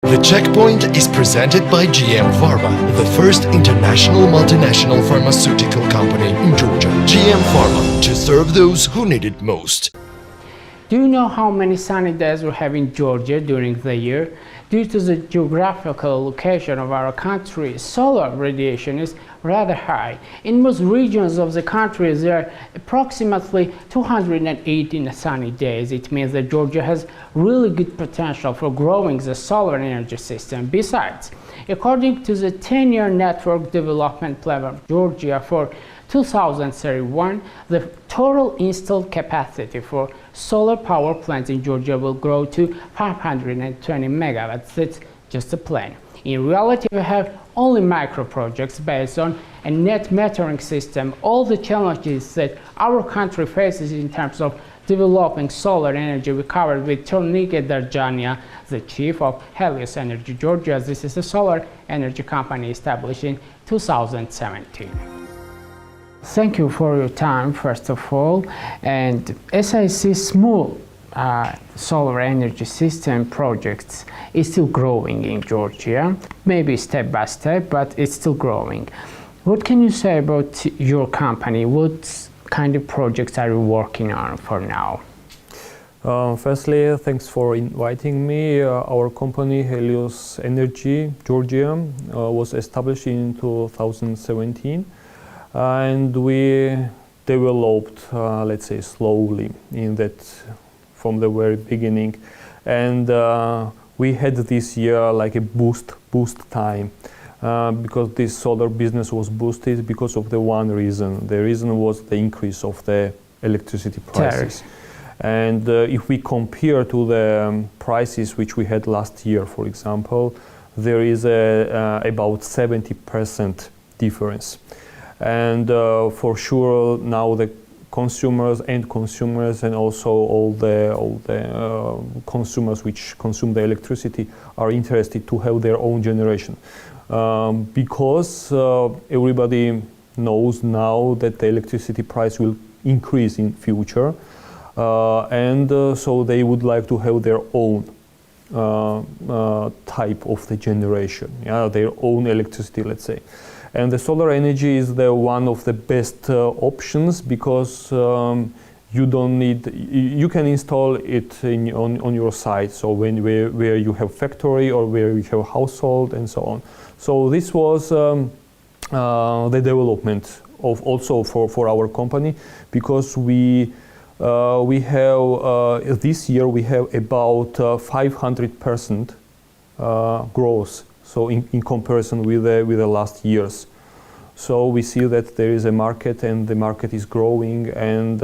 The Checkpoint is presented by GM Pharma, the first international multinational pharmaceutical company in Georgia. GM Pharma, to serve those who need it most. Do you know how many sunny days we have in Georgia during the year? Due to the geographical location of our country, solar radiation is rather high. In most regions of the country, there are approximately 218 sunny days. It means that Georgia has really good potential for growing the solar energy system. Besides, according to the 10-year network development plan of Georgia for 2031, the total installed capacity for solar power plants in Georgia will grow to 520 megawatts. That's just a plan. In reality, we have only micro projects based on a net metering system. All the challenges that our country faces in terms of developing solar energy we covered with Tornike Darjania, the chief of Helios Energy Georgia. This is a solar energy company established in 2017. Thank you for your time, first of all. And as I see, small solar energy system projects is still growing in Georgia, maybe step by step, but it's still growing. What can you say about your company? What kind of projects are you working on for now? Firstly, thanks for inviting me. Our company, Helios Energy Georgia, was established in 2017. And we developed, let's say, slowly in that from the very beginning. And we had this year like a boost time because this solar business was boosted because of the one reason. The reason was the increase of the electricity prices. And if we compare to the prices which we had last year, for example, there is about 70% difference. And for sure now the consumers and also all the consumers which consume the electricity are interested to have their own generation because everybody knows now that the electricity price will increase in future and so they would like to have their own type of the generation, their own electricity, let's say. And the solar energy is one of the best options because you don't need, you can install it on your site, so where you have factory or where you have household and so on. So this was the development of also for our company because we have this year we have about 500% growth. So in comparison with the last years. So we see that there is a market and the market is growing and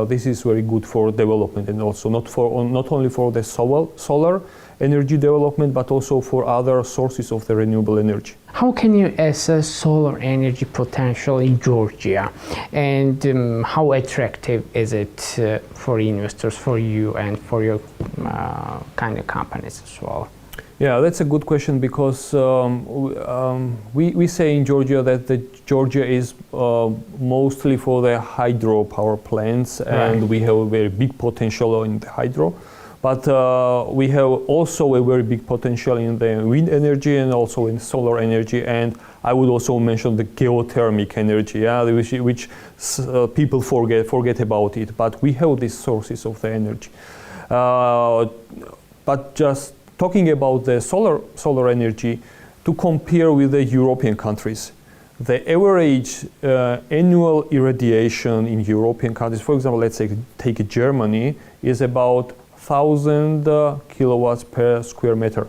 this is very good for development and also not only for the solar energy development but also for other sources of the renewable energy. How can you assess solar energy potential in Georgia and how attractive is it for investors, for you and for your kind of companies as well? Yeah, that's a good question because we say in Georgia that Georgia is mostly for the hydro power plants and we have a very big potential in the hydro. But we have also a very big potential in the wind energy and also in solar energy. And I would also mention the geothermic energy, which people forget about it. But we have these sources of the energy. But just talking about the solar energy, to compare with the European countries, the average annual irradiation in European countries, for example, let's say take Germany, is about 1,000 kilowatts per square meter.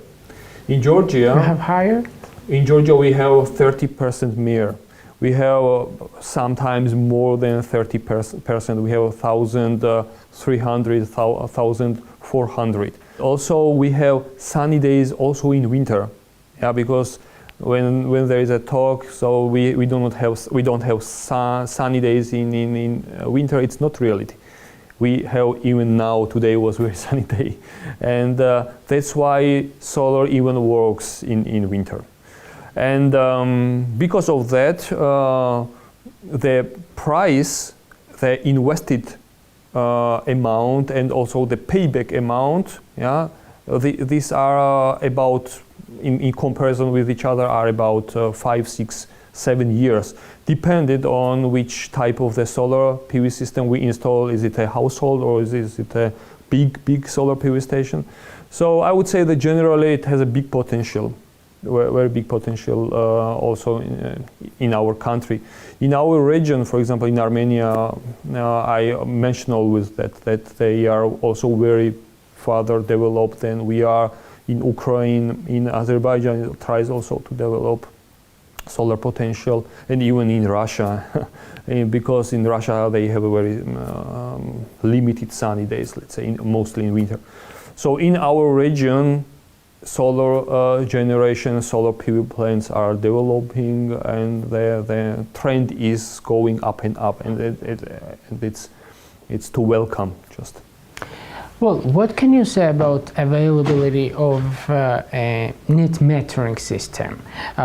In Georgia, you have higher? In Georgia, we have 30% more. We have sometimes more than 30%. We have 1,300, 1,400. Also, we have sunny days also in winter, because when there is a talk, so we don't have sunny days in winter. It's not reality. We have even now, today was a very sunny day, and that's why solar even works in winter. And because of that, the price, the invested amount and also the payback amount, these are about in comparison with each other are about 5, 6, 7 years, depending on which type of the solar PV system we install. Is it a household or is it a big solar PV station? So I would say that generally it has a big potential, very big potential also in our country. In our region, for example, in Armenia, I mentioned always that they are also very further developed than we are. In Ukraine, in Azerbaijan, it tries also to develop solar potential, and even in Russia, because in Russia they have a very limited sunny days, let's say, mostly in winter. So in our region, solar generation, solar PV plants are developing, and the trend is going up and up, and it's to welcome just. Well, what can you say about availability of a net metering system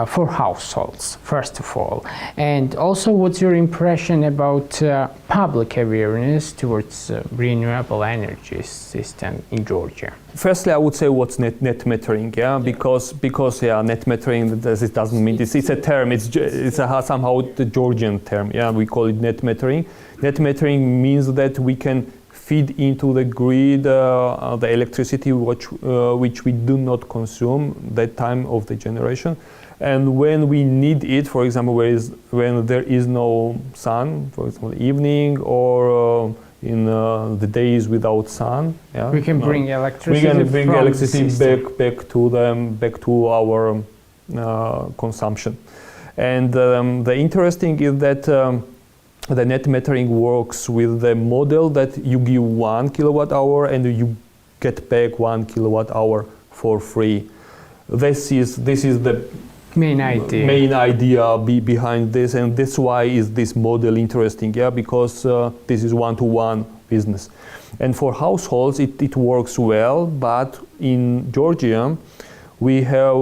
for households, first of all? And also, what's your impression about public awareness towards renewable energy system in Georgia? Firstly, I would say what's net metering, yeah, because net metering, it doesn't mean it's a term. It's somehow the Georgian term, yeah. We call it net metering. Net metering means that we can feed into the grid the electricity which we do not consume that time of the generation, and when we need it, for example, when there is no sun, for example, evening or in the days without sun, yeah, we can bring electricity. We can bring electricity back to our consumption, and the interesting is that. The net metering works with the model that you give 1 kilowatt hour and you get back 1 kilowatt hour for free. This is the main idea behind this, and that's why is this model interesting, yeah, because this is one-to-one business. And for households it works well, but in Georgia we have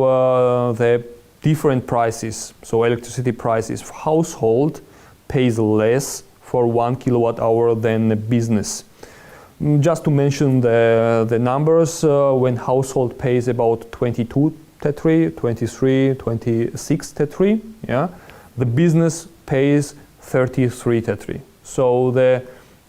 the different prices. So electricity prices for household pays less for 1 kilowatt hour than a business. Just to mention the numbers, when household pays about 22 tetri, 23, 26 tetri, yeah, the business pays 33 tetri. So the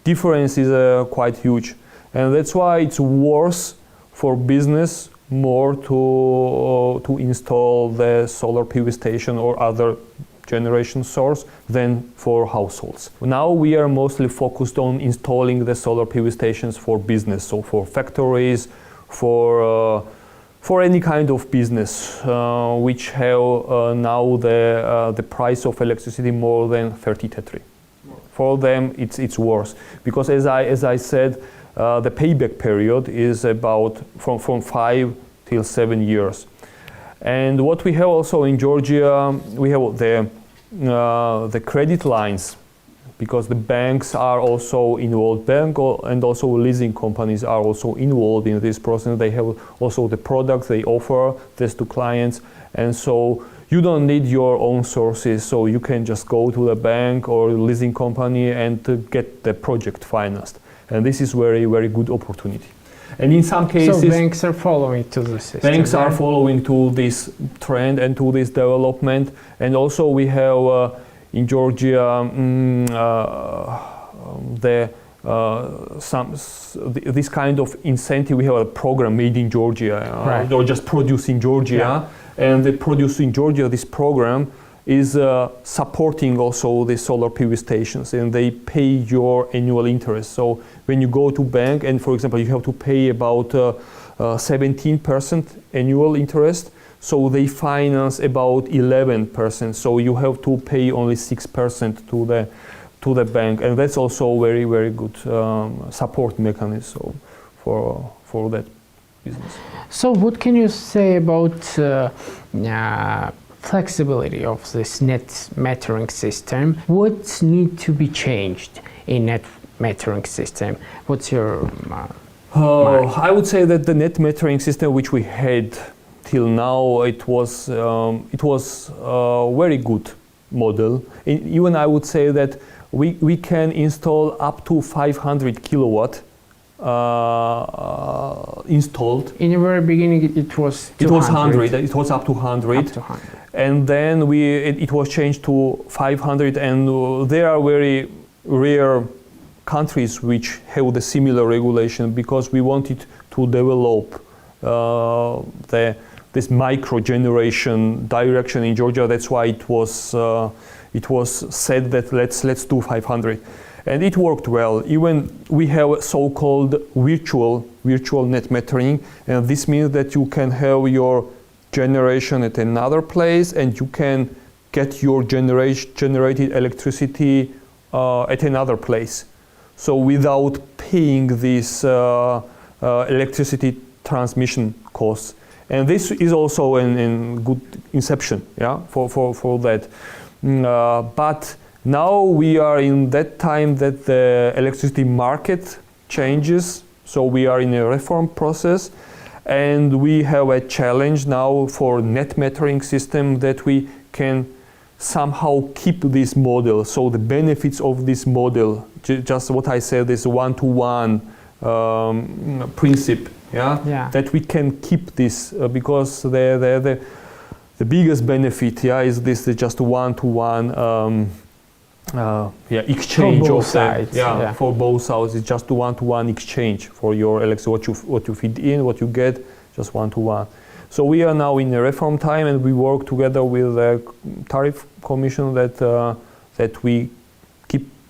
difference is quite huge, and that's why it's worse for business more to install the solar PV station or other generation source than for households. Now we are mostly focused on installing the solar PV stations for business, so for factories, for any kind of business which have now the price of electricity more than 30 tetri. For them it's worse, because as I said, the payback period is about from 5 till 7 years. And what we have also in Georgia, we have the credit lines, because the banks are also involved. Bank and also leasing companies are also involved in this process. They have also the products they offer this to clients, and so you don't need your own sources. So you can just go to the bank or leasing company and to get the project financed. And this is very, very good opportunity. And in some cases, so banks are following to the system. Banks are following to this trend and to this development. And also we have in Georgia this kind of incentive. We have a program made in Georgia, right, or just Produce in Georgia. Yeah. And the Produce in Georgia, this program is supporting also the solar PV stations, and they pay your annual interest. So when you go to bank, and for example, you have to pay about 17% annual interest, so they finance about 11%. So you have to pay only 6% to the bank, and that's also very, very good support mechanism for that business. So what can you say about flexibility of this net metering system? What needs to be changed in net metering system? What's your I would say that the net metering system which we had till now, it was a very good model. Even I would say that we can install up to 500 kilowatt installed. In the very beginning, it was 200. It was 100. It was up to 100. Up to 100. And then it was changed to 500, and there are very rare countries which have the similar regulation, because we wanted to develop this micro generation direction in Georgia. That's why it was said that let's do 500, and it worked well. Even we have so-called virtual net metering, and this means that you can have your generation at another place, and you can get your generated electricity at another place. So without paying this electricity transmission costs. And this is also a good inception, yeah, for that. But now we are in that time that the electricity market changes, so we are in a reform process, and we have a challenge now for net metering system that we can somehow keep this model. So the benefits of this model, just what I said, this one-to-one principle, that we can keep this because the biggest benefit, is this just one-to-one exchange for both of sides, for both sides. It's just one-to-one exchange for your electricity. What you feed in, what you get, just one-to-one. So we are now in a reform time, and we work together with the tariff commission that we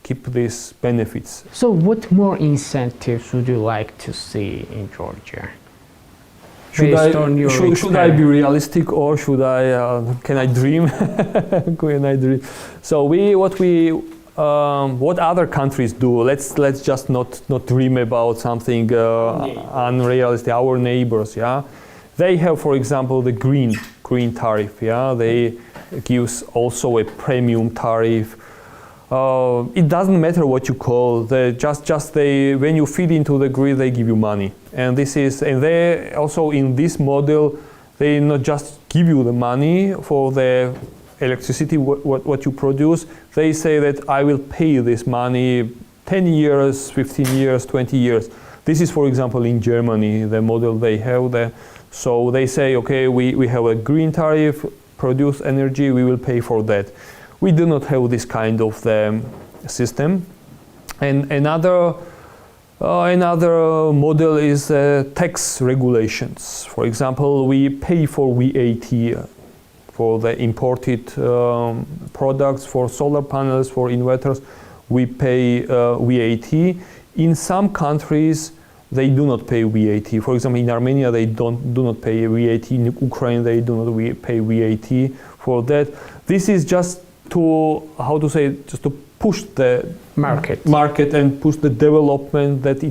keep these benefits. So what more incentives would you like to see in Georgia? Should I be realistic, or should can I dream? Can I dream? So what other countries do? Let's just not dream about something unrealistic. Our neighbors, they have, for example, the green tariff. They gives also a premium tariff. It doesn't matter what you call. When you feed into the grid, they give you money. And they also in this model, they not just give you the money for the electricity what you produce. They say that I will pay this money 10 years, 15 years, 20 years. This is, for example, in Germany, the model they have there. So they say, okay, we have a green tariff, produce energy, we will pay for that. We do not have this kind of system. And another model is tax regulations. For example, we pay for VAT for the imported products, for solar panels, for inverters. We pay VAT. In some countries, they do not pay VAT. For example, in Armenia, they do not pay VAT. In Ukraine, they do not pay VAT for that. This is just to push the market and push the development, that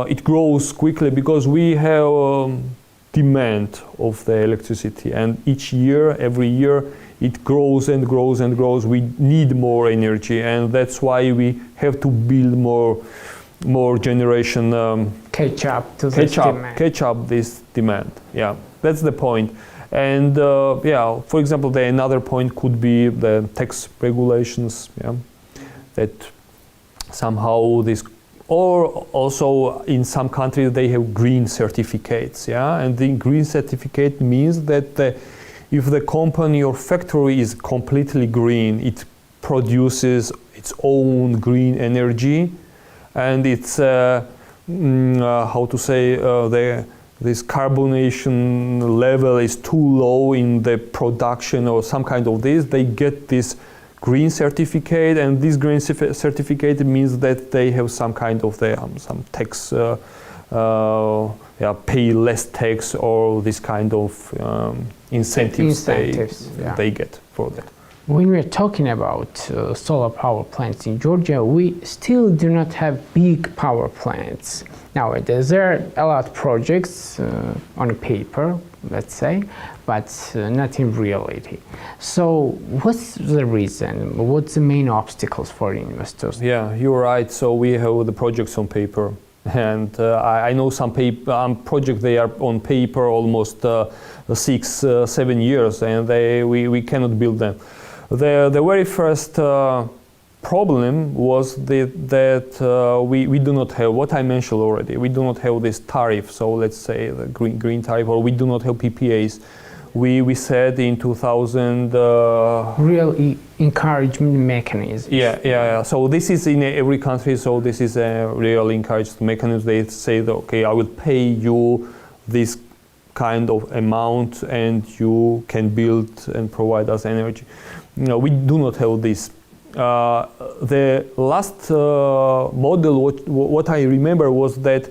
it grows quickly, because we have demand of the electricity, and every year it grows and grows and grows. We need more energy, and that's why we have to build more generation, catch up this demand. Yeah, that's the point. And for example, another point could be the tax regulations. That somehow or also in some countries they have green certificates. And the green certificate means that if the company or factory is completely green, it produces its own green energy, and it's this carbonation level is too low in the production or some kind of this, they get this green certificate, and this green certificate means that they have some kind of some tax, pay less tax, or this kind of incentives they get for that. When we're talking about solar power plants in Georgia, we still do not have big power plants. Nowadays, there are a lot of projects on paper, let's say, but not in reality. So what's the reason? What's the main obstacles for investors? Yeah, you're right. So we have the projects on paper. And I know some projects, they are on paper almost 6-7 years, and we cannot build them. The very first problem was that we do not have what I mentioned already. We do not have this tariff. So let's say the green tariff, or we do not have PPAs. We said in 2000. Real encouragement mechanism. Yeah. So this is in every country. So this is a real encouragement mechanism. They say that, okay, I will pay you this kind of amount, and you can build and provide us energy. No, we do not have this. The last model, what I remember was that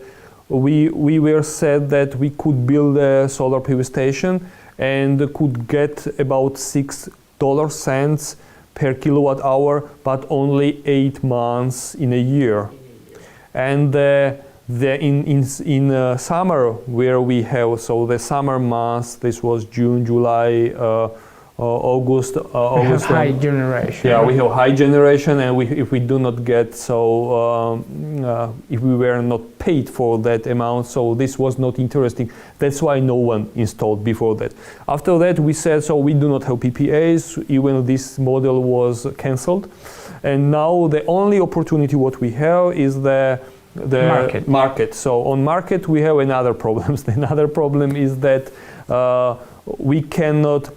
we were said that we could build a solar PV station and could get about $6 per kilowatt hour, but only 8 months in a year. And in summer, where we have, so the summer months, this was June, July, August. August, high generation. Yeah, we have high generation, and if we do not get, so if we were not paid for that amount, so this was not interesting. That's why no one installed before that. After that, we said, so we do not have PPAs, even this model was cancelled. And now the only opportunity what we have is the market. So on market, we have another problem. Another problem is that we cannot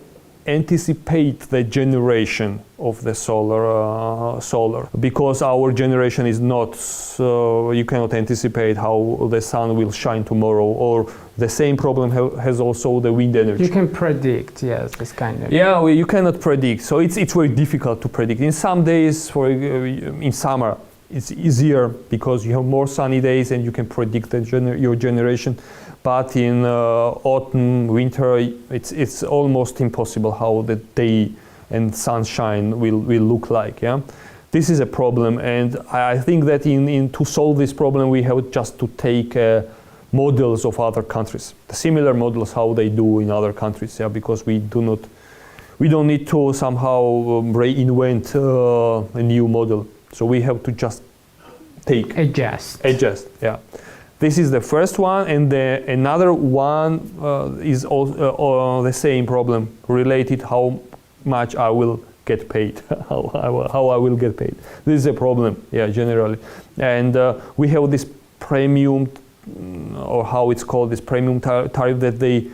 anticipate the generation of the solar because our generation is not, you cannot anticipate how the sun will shine tomorrow, or the same problem has also the wind energy. You can predict, yes, this kind of. Yeah, you cannot predict, so it's very difficult to predict. In some days, in summer, it's easier because you have more sunny days and you can predict your generation. But in autumn, winter, it's almost impossible how the day and sunshine will look like. Yeah, this is a problem, and I think that to solve this problem, we have just to take models of other countries, the similar models how they do in other countries. Yeah, because we don't need to somehow reinvent a new model. So we have to just adjust. Yeah. This is the first one, and another one is also the same problem related how much I will get paid, how I will get paid. This is a problem, yeah, generally. And we have this premium, or how it's called, this premium tariff that they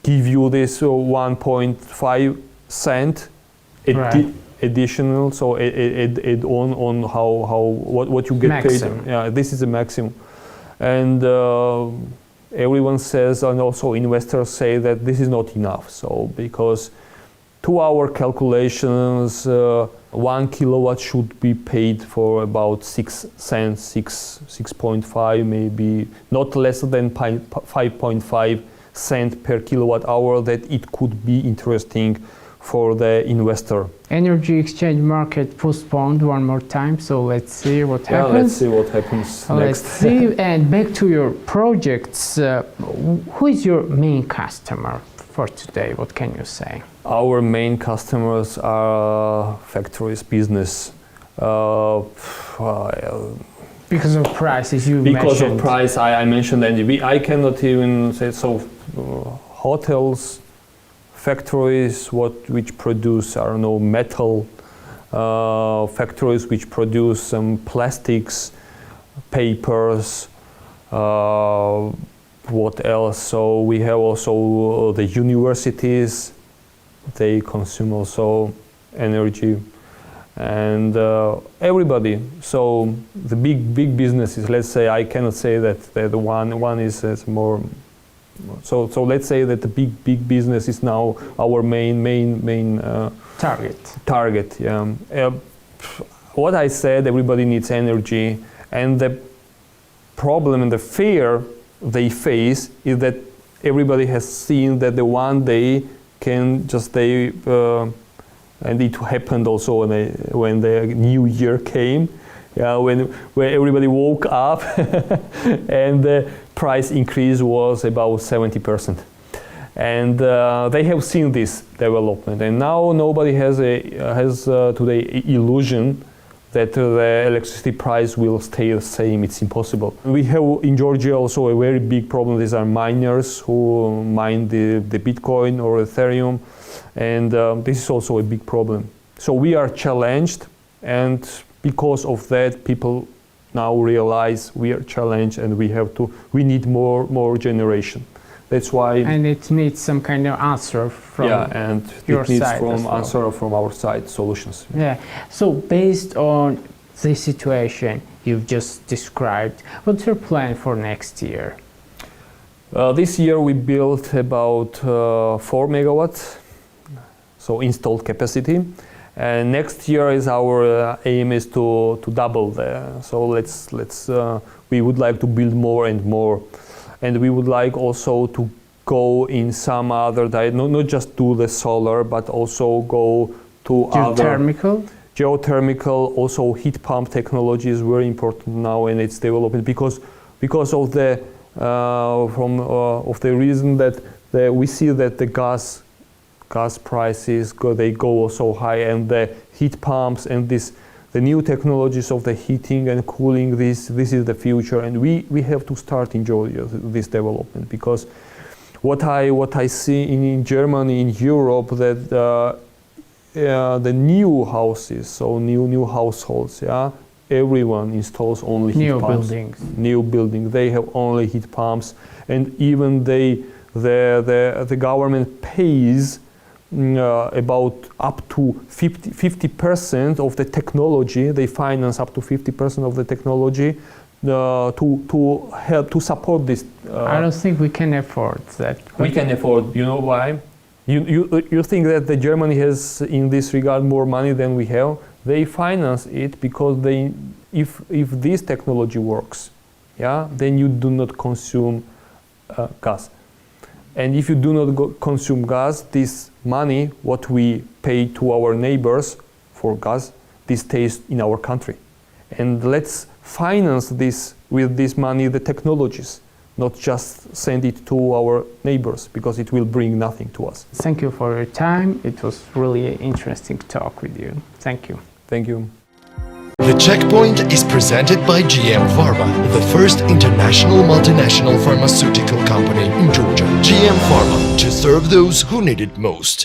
give you this 1.5 cent additional, so add on what you get maximum. paid. Yeah, this is the maximum. And everyone says, and also investors say, that this is not enough. So because to our calculations, 1 kilowatt should be paid for about 6 cents, 6.5, maybe not less than 5.5 cents per kilowatt hour, that it could be interesting for the investor. Energy exchange market postponed one more time, so let's see what happens. Let's see what happens next. Let's see, and back to your projects. Who is your main customer for today? What can you say? Our main customers are factories, business. Because of prices, you because mentioned. Of price, I mentioned, and I cannot even say so. Hotels, factories which produce, I don't know, metal, factories which produce some plastics, papers, what else? So we have also the universities, they consume also energy, and everybody. So the big businesses, let's say, I cannot say that the one is more. So let's say that the big business is now our main target. Yeah. What I said, everybody needs energy, and the problem and the fear they face is that everybody has seen that the one day can just and it happened also when the new year came. Yeah, when everybody woke up and the price increase was about 70%. And they have seen this development, and now nobody has today illusion that the electricity price will stay the same. It's impossible. We have in Georgia also a very big problem. These are miners who mine the Bitcoin or Ethereum, and this is also a big problem. So we are challenged, and because of that, people now realize we are challenged and we need more generation. That's why. And it needs some kind of answer from and your it needs side from as well. answer from our side solutions. Yeah. So based on the situation you've just described, what's your plan for next year? This year we built about 4 megawatts, so installed capacity. And next year is our aim is to double that. So we would like to build more and more, and we would like also to go in some other not just do the solar, but also go to geothermal. Also heat pump technology is very important now, and its development because of the of the reason that we see that the gas prices go so high, and the heat pumps and the new technologies of the heating and cooling, this is the future, and we have to start in Georgia this development, because what I see in Germany, in Europe, that the new houses, so new households, everyone installs only heat pumps. New buildings, they have only heat pumps, and even the government pays about up to 50% of the technology. They finance up to 50% of the technology to help to support this. I don't think we can afford that. We can afford. You know why? You think that the Germany has in this regard more money than we have? They finance it because if this technology works, then you do not consume gas. And if you do not consume gas, this money, what we pay to our neighbors for gas, this stays in our country. And let's finance this with this money, the technologies, not just send it to our neighbors, because it will bring nothing to us. Thank you for your time. It was really an interesting talk with you. Thank you. Thank you. The Checkpoint is presented by GM Pharma, the first international multinational pharmaceutical company in Georgia. GM Pharma, to serve those who need it most.